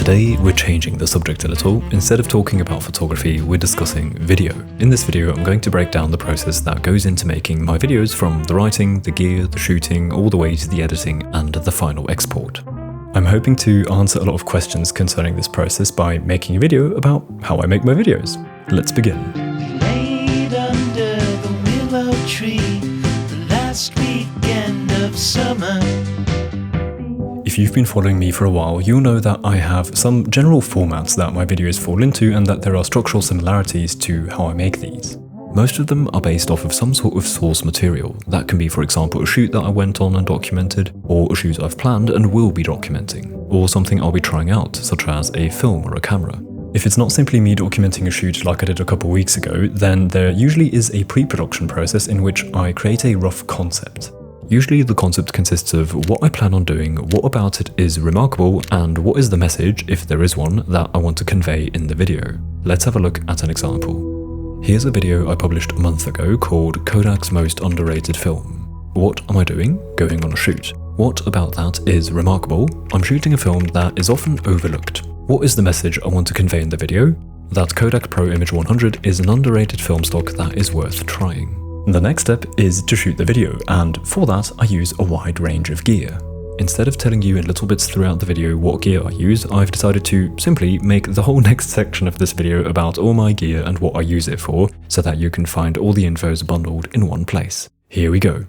Today we're changing the subject a little. Instead of talking about photography, we're discussing video. In this video I'm going to break down the process that goes into making my videos, from the writing, the gear, the shooting, all the way to the editing and the final export. I'm hoping to answer a lot of questions concerning this process by making a video about how I make my videos. Let's begin. Laid under the willow tree the last weekend of summer. If you've been following me for a while, you'll know that I have some general formats that my videos fall into and that there are structural similarities to how I make these. Most of them are based off of some sort of source material. That can be, for example, a shoot that I went on and documented, or a shoot I've planned and will be documenting, or something I'll be trying out, such as a film or a camera. If it's not simply me documenting a shoot like I did a couple weeks ago, then there usually is a pre-production process in which I create a rough concept. Usually the concept consists of what I plan on doing, what about it is remarkable, and what is the message, if there is one, that I want to convey in the video. Let's have a look at an example. Here's a video I published a month ago called Kodak's Most Underrated Film. What am I doing? Going on a shoot. What about that is remarkable? I'm shooting a film that is often overlooked. What is the message I want to convey in the video? That Kodak Pro Image 100 is an underrated film stock that is worth trying. The next step is to shoot the video, and for that I use a wide range of gear. Instead of telling you in little bits throughout the video what gear I use, I've decided to simply make the whole next section of this video about all my gear and what I use it for, so that you can find all the infos bundled in one place. Here we go.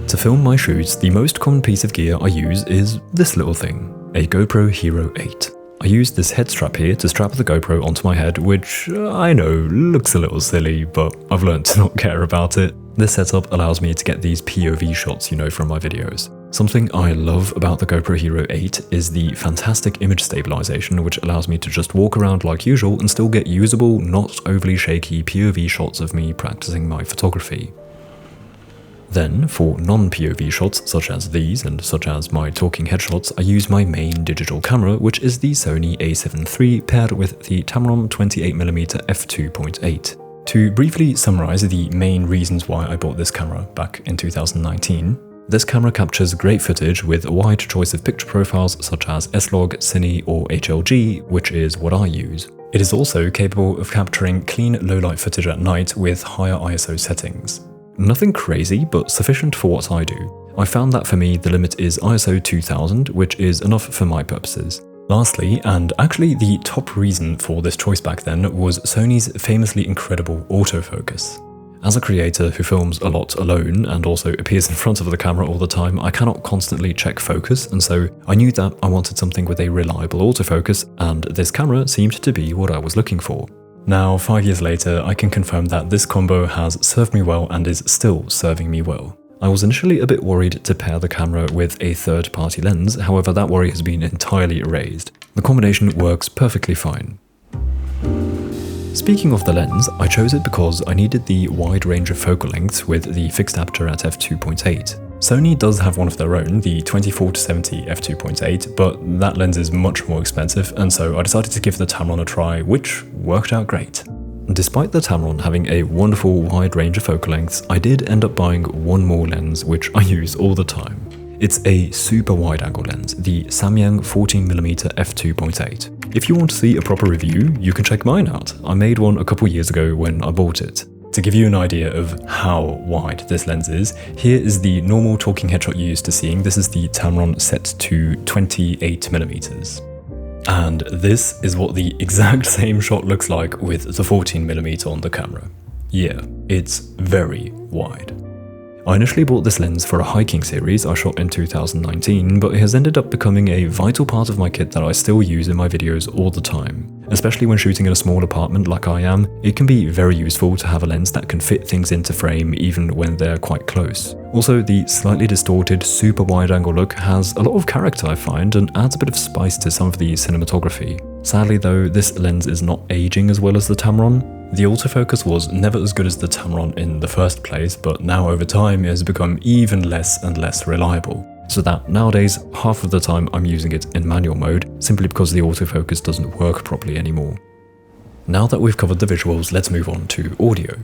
To film my shoots, the most common piece of gear I use is this little thing, a GoPro Hero 8. I use this head strap here to strap the GoPro onto my head, which I know looks a little silly, but I've learned to not care about it. This setup allows me to get these POV shots you know from my videos. Something I love about the GoPro Hero 8 is the fantastic image stabilization, which allows me to just walk around like usual and still get usable, not overly shaky POV shots of me practicing my photography. Then, for non-POV shots such as these and such as my talking headshots, I use my main digital camera, which is the Sony a7 III paired with the Tamron 28mm f2.8. To briefly summarize the main reasons why I bought this camera back in 2019, this camera captures great footage with a wide choice of picture profiles such as S-Log, Cine or HLG, which is what I use. It is also capable of capturing clean low-light footage at night with higher ISO settings. Nothing crazy, but sufficient for what I do. I found that for me the limit is ISO 2000, which is enough for my purposes. Lastly, and actually the top reason for this choice back then, was Sony's famously incredible autofocus. As a creator who films a lot alone and also appears in front of the camera all the time, I cannot constantly check focus, and so I knew that I wanted something with a reliable autofocus, and this camera seemed to be what I was looking for. Now, 5 years later, I can confirm that this combo has served me well and is still serving me well. I was initially a bit worried to pair the camera with a third-party lens, however that worry has been entirely erased. The combination works perfectly fine. Speaking of the lens, I chose it because I needed the wide range of focal lengths with the fixed aperture at f2.8. Sony does have one of their own, the 24-70 f2.8, but that lens is much more expensive, and so I decided to give the Tamron a try, which worked out great. Despite the Tamron having a wonderful wide range of focal lengths, I did end up buying one more lens, which I use all the time. It's a super wide angle lens, the Samyang 14mm f2.8. If you want to see a proper review, you can check mine out. I made one a couple years ago when I bought it. To give you an idea of how wide this lens is, here is the normal talking headshot you're used to seeing. This is the Tamron set to 28mm. And this is what the exact same shot looks like with the 14mm on the camera. Yeah, it's very wide. I initially bought this lens for a hiking series I shot in 2019, but it has ended up becoming a vital part of my kit that I still use in my videos all the time. Especially when shooting in a small apartment like I am, it can be very useful to have a lens that can fit things into frame even when they're quite close. Also, the slightly distorted, super wide angle look has a lot of character I find and adds a bit of spice to some of the cinematography. Sadly though, this lens is not aging as well as the Tamron. The autofocus was never as good as the Tamron in the first place, but now over time it has become even less and less reliable. So that nowadays, half of the time I'm using it in manual mode, simply because the autofocus doesn't work properly anymore. Now that we've covered the visuals, let's move on to audio.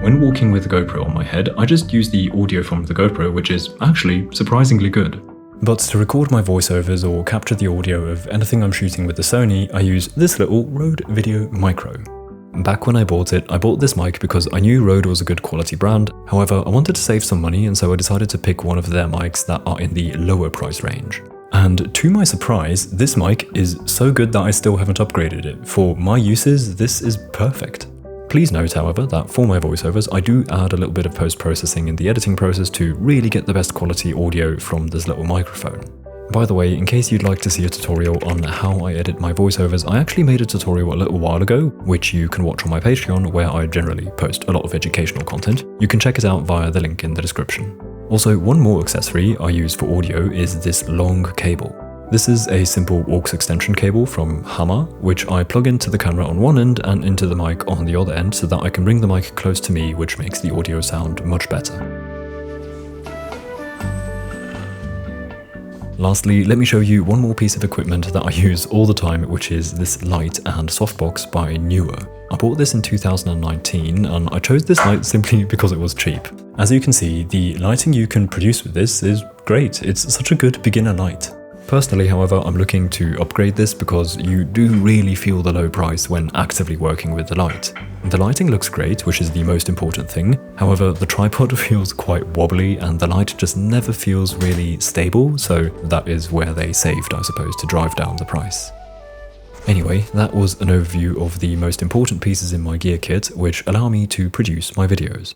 when walking with the GoPro on my head, I just use the audio from the GoPro, which is actually surprisingly good. But to record my voiceovers or capture the audio of anything I'm shooting with the Sony, I use this little Rode Video Micro. Back when I bought this mic because I knew Rode was a good quality brand. However, I wanted to save some money, and so I decided to pick one of their mics that are in the lower price range. And to my surprise, this mic is so good that I still haven't upgraded it. For my uses, this is perfect. Please note, however, that for my voiceovers, I do add a little bit of post-processing in the editing process to really get the best quality audio from this little microphone. By the way, in case you'd like to see a tutorial on how I edit my voiceovers, I actually made a tutorial a little while ago, which you can watch on my Patreon, where I generally post a lot of educational content. You can check it out via the link in the description. Also, one more accessory I use for audio is this long cable. This is a simple aux extension cable from Hammer, which I plug into the camera on one end and into the mic on the other end so that I can bring the mic close to me, which makes the audio sound much better. Lastly, let me show you one more piece of equipment that I use all the time, which is this light and softbox by Newer. I bought this in 2019 and I chose this light simply because it was cheap. As you can see, the lighting you can produce with this is great. It's such a good beginner light. Personally, however, I'm looking to upgrade this because you do really feel the low price when actively working with the light. The lighting looks great, which is the most important thing. However, the tripod feels quite wobbly and the light just never feels really stable, so that is where they saved, I suppose, to drive down the price. Anyway, that was an overview of the most important pieces in my gear kit, which allow me to produce my videos.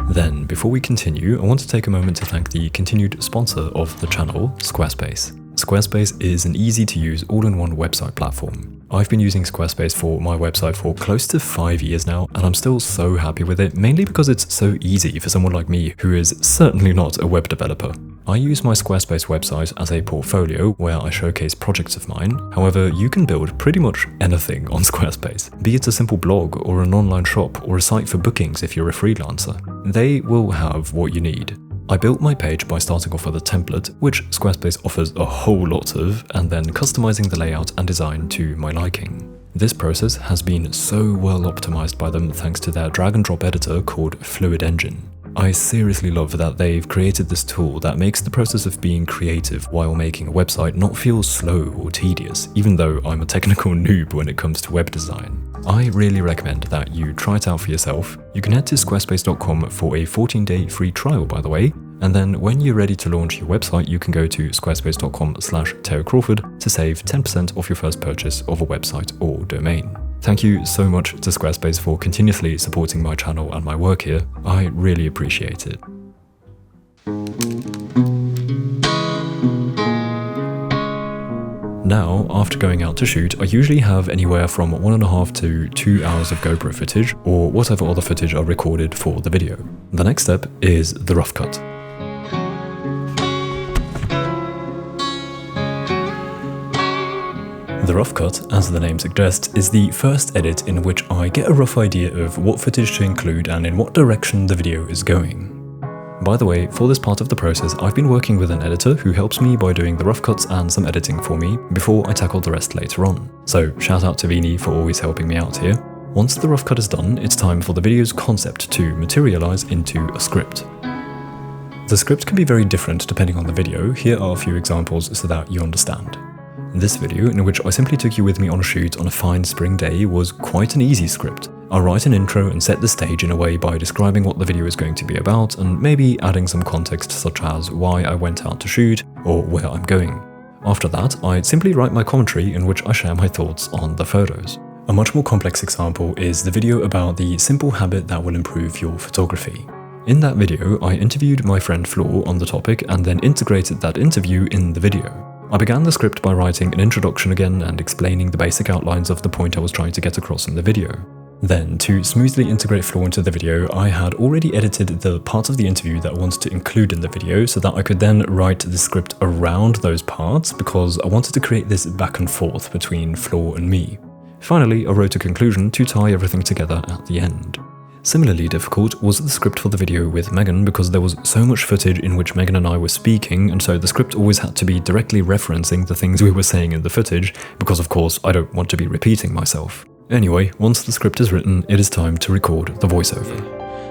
Then, before we continue, I want to take a moment to thank the continued sponsor of the channel, Squarespace. Squarespace is an easy-to-use all-in-one website platform. I've been using Squarespace for my website for close to 5 years now, and I'm still so happy with it, mainly because it's so easy for someone like me who is certainly not a web developer. I use my Squarespace website as a portfolio where I showcase projects of mine. However, you can build pretty much anything on Squarespace, be it a simple blog or an online shop or a site for bookings if you're a freelancer. They will have what you need. I built my page by starting off with a template, which Squarespace offers a whole lot of, and then customizing the layout and design to my liking. This process has been so well optimized by them thanks to their drag and drop editor called Fluid Engine. I seriously love that they've created this tool that makes the process of being creative while making a website not feel slow or tedious, even though I'm a technical noob when it comes to web design. I really recommend that you try it out for yourself. You can head to squarespace.com for a 14-day free trial, by the way, and then when you're ready to launch your website, you can go to squarespace.com/Crawford to save 10% off your first purchase of a website or domain. Thank you so much to Squarespace for continuously supporting my channel and my work here. I really appreciate it. Now, after going out to shoot, I usually have anywhere from 1.5 to 2 hours of GoPro footage, or whatever other footage I recorded for the video. The next step is the rough cut. The rough cut, as the name suggests, is the first edit in which I get a rough idea of what footage to include and in what direction the video is going. By the way, for this part of the process, I've been working with an editor who helps me by doing the rough cuts and some editing for me before I tackle the rest later on. So shout out to Vini for always helping me out here. Once the rough cut is done, it's time for the video's concept to materialize into a script. The script can be very different depending on the video. Here are a few examples so that you understand. This video, in which I simply took you with me on a shoot on a fine spring day, was quite an easy script. I'll write an intro and set the stage in a way by describing what the video is going to be about and maybe adding some context such as why I went out to shoot or where I'm going. After that, I simply write my commentary in which I share my thoughts on the photos. A much more complex example is the video about the simple habit that will improve your photography. In that video, I interviewed my friend Flo on the topic and then integrated that interview in the video. I began the script by writing an introduction again and explaining the basic outlines of the point I was trying to get across in the video. Then, to smoothly integrate Flo into the video, I had already edited the part of the interview that I wanted to include in the video so that I could then write the script around those parts because I wanted to create this back and forth between Flo and me. Finally, I wrote a conclusion to tie everything together at the end. Similarly difficult was the script for the video with Megan because there was so much footage in which Megan and I were speaking, and so the script always had to be directly referencing the things we were saying in the footage because of course I don't want to be repeating myself. Anyway, once the script is written, it is time to record the voiceover.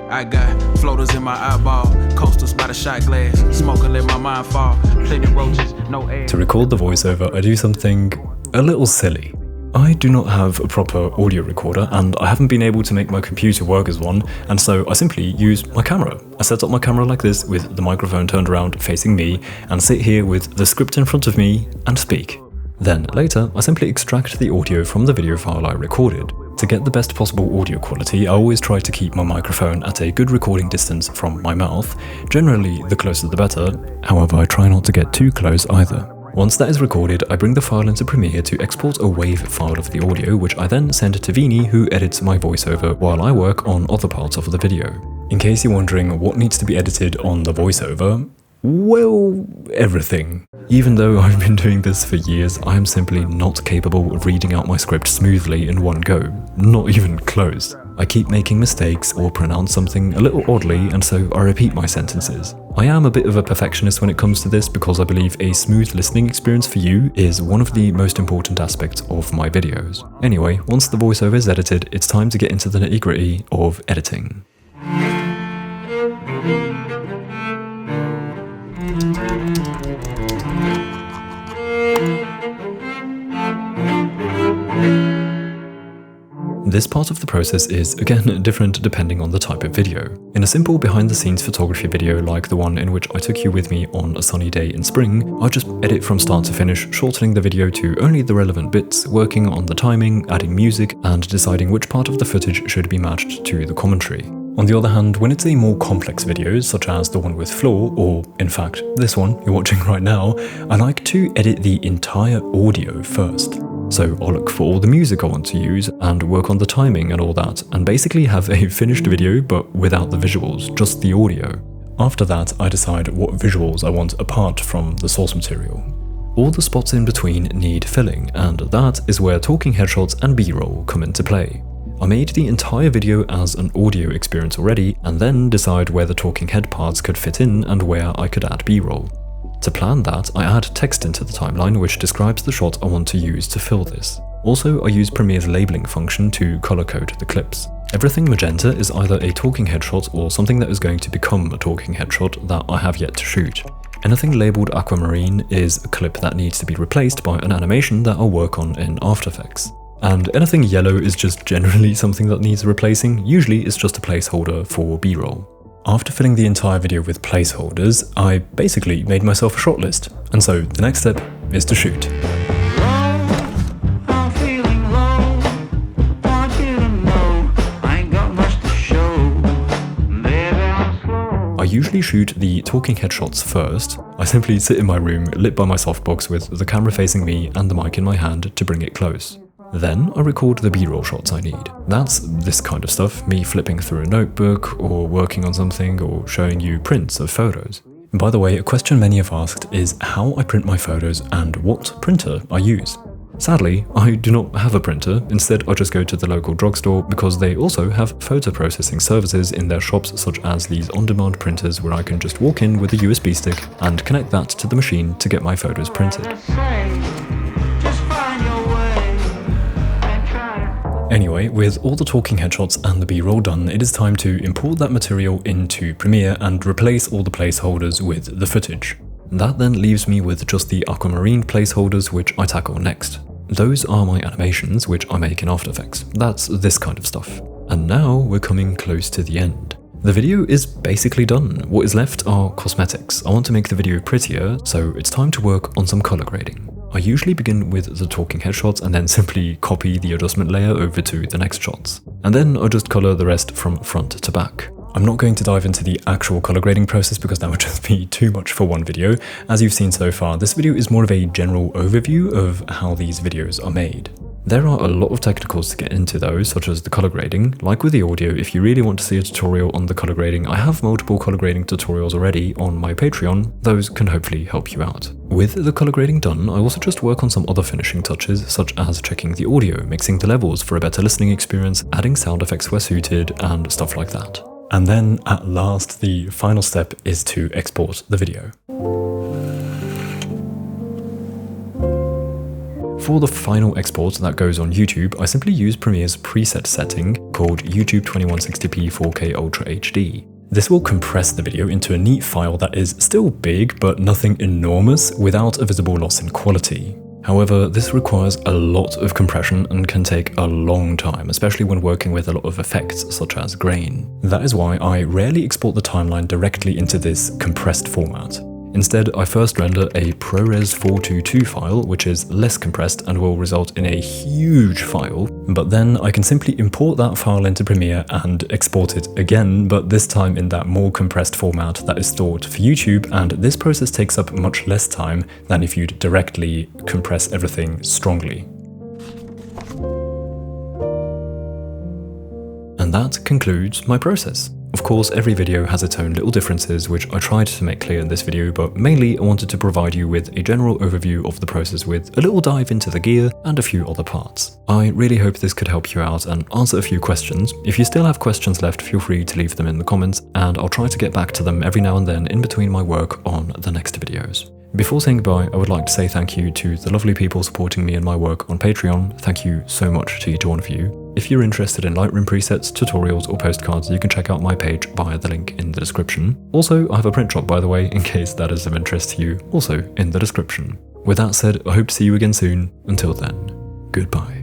I got floaters in my eyeball, coasters by the shot glass, smoking let my mind fall, plenty roaches, no air. To record the voiceover, I do something a little silly. I do not have a proper audio recorder and I haven't been able to make my computer work as one, and so I simply use my camera. I set up my camera like this with the microphone turned around facing me and sit here with the script in front of me and speak. Then later, I simply extract the audio from the video file I recorded. To get the best possible audio quality, I always try to keep my microphone at a good recording distance from my mouth. Generally, the closer the better, however I try not to get too close either. Once that is recorded, I bring the file into Premiere to export a WAV file of the audio, which I then send to Vini, who edits my voiceover while I work on other parts of the video. In case you're wondering what needs to be edited on the voiceover, well, everything. Even though I've been doing this for years, I am simply not capable of reading out my script smoothly in one go, not even close. I keep making mistakes or pronounce something a little oddly, and so I repeat my sentences. I am a bit of a perfectionist when it comes to this because I believe a smooth listening experience for you is one of the most important aspects of my videos. Anyway, once the voiceover is edited, it's time to get into the nitty-gritty of editing. This part of the process is, again, different depending on the type of video. In a simple behind-the-scenes photography video like the one in which I took you with me on a sunny day in spring, I just edit from start to finish, shortening the video to only the relevant bits, working on the timing, adding music, and deciding which part of the footage should be matched to the commentary. On the other hand, when it's a more complex video, such as the one with Floor, or in fact, this one you're watching right now, I like to edit the entire audio first. So I'll look for all the music I want to use and work on the timing and all that, and basically have a finished video but without the visuals, just the audio. After that, I decide what visuals I want apart from the source material. All the spots in between need filling, and that is where talking headshots and B-roll come into play. I made the entire video as an audio experience already, and then decide where the talking head parts could fit in and where I could add B-roll. To plan that, I add text into the timeline which describes the shot I want to use to fill this. Also, I use Premiere's labeling function to color code the clips. Everything magenta is either a talking headshot or something that is going to become a talking headshot that I have yet to shoot. Anything labeled aquamarine is a clip that needs to be replaced by an animation that I'll work on in After Effects. And anything yellow is just generally something that needs replacing, usually it's just a placeholder for B-roll. After filling the entire video with placeholders, I basically made myself a shot list, and so the next step is to shoot. I usually shoot the talking headshots first. I simply sit in my room, lit by my softbox with the camera facing me and the mic in my hand to bring it close. Then I record the B-roll shots I need. That's this kind of stuff, me flipping through a notebook, or working on something, or showing you prints of photos. And by the way, a question many have asked is how I print my photos and what printer I use. Sadly, I do not have a printer, instead I just go to the local drugstore because they also have photo processing services in their shops, such as these on-demand printers where I can just walk in with a USB stick and connect that to the machine to get my photos printed. Anyway, with all the talking headshots and the B-roll done, it is time to import that material into Premiere and replace all the placeholders with the footage. That then leaves me with just the aquamarine placeholders, which I tackle next. Those are my animations, which I make in After Effects. That's this kind of stuff. And now we're coming close to the end. The video is basically done. What is left are cosmetics. I want to make the video prettier, so it's time to work on some color grading. I usually begin with the talking headshots and then simply copy the adjustment layer over to the next shots. And then I just color the rest from front to back. I'm not going to dive into the actual color grading process because that would just be too much for one video. As you've seen so far, this video is more of a general overview of how these videos are made. There are a lot of technicals to get into though, such as the color grading. Like with the audio, if you really want to see a tutorial on the color grading, I have multiple color grading tutorials already on my Patreon. Those can hopefully help you out. With the color grading done, I also just work on some other finishing touches, such as checking the audio, mixing the levels for a better listening experience, adding sound effects where suited, and stuff like that. And then at last, the final step is to export the video. For the final export that goes on YouTube, I simply use Premiere's preset setting called YouTube 2160p 4K Ultra HD. This will compress the video into a neat file that is still big, but nothing enormous, without a visible loss in quality. However, this requires a lot of compression and can take a long time, especially when working with a lot of effects such as grain. That is why I rarely export the timeline directly into this compressed format. Instead, I first render a ProRes 422 file, which is less compressed and will result in a huge file, but then I can simply import that file into Premiere and export it again, but this time in that more compressed format that is stored for YouTube, and this process takes up much less time than if you'd directly compress everything strongly. And that concludes my process. Of course, every video has its own little differences, which I tried to make clear in this video, but mainly I wanted to provide you with a general overview of the process with a little dive into the gear and a few other parts. I really hope this could help you out and answer a few questions. If you still have questions left, feel free to leave them in the comments, and I'll try to get back to them every now and then in between my work on the next videos. Before saying goodbye, I would like to say thank you to the lovely people supporting me in my work on Patreon. Thank you so much to each one of you. If you're interested in Lightroom presets, tutorials, or postcards, you can check out my page via the link in the description. Also, I have a print shop, by the way, in case that is of interest to you, also in the description. With that said, I hope to see you again soon. Until then, goodbye.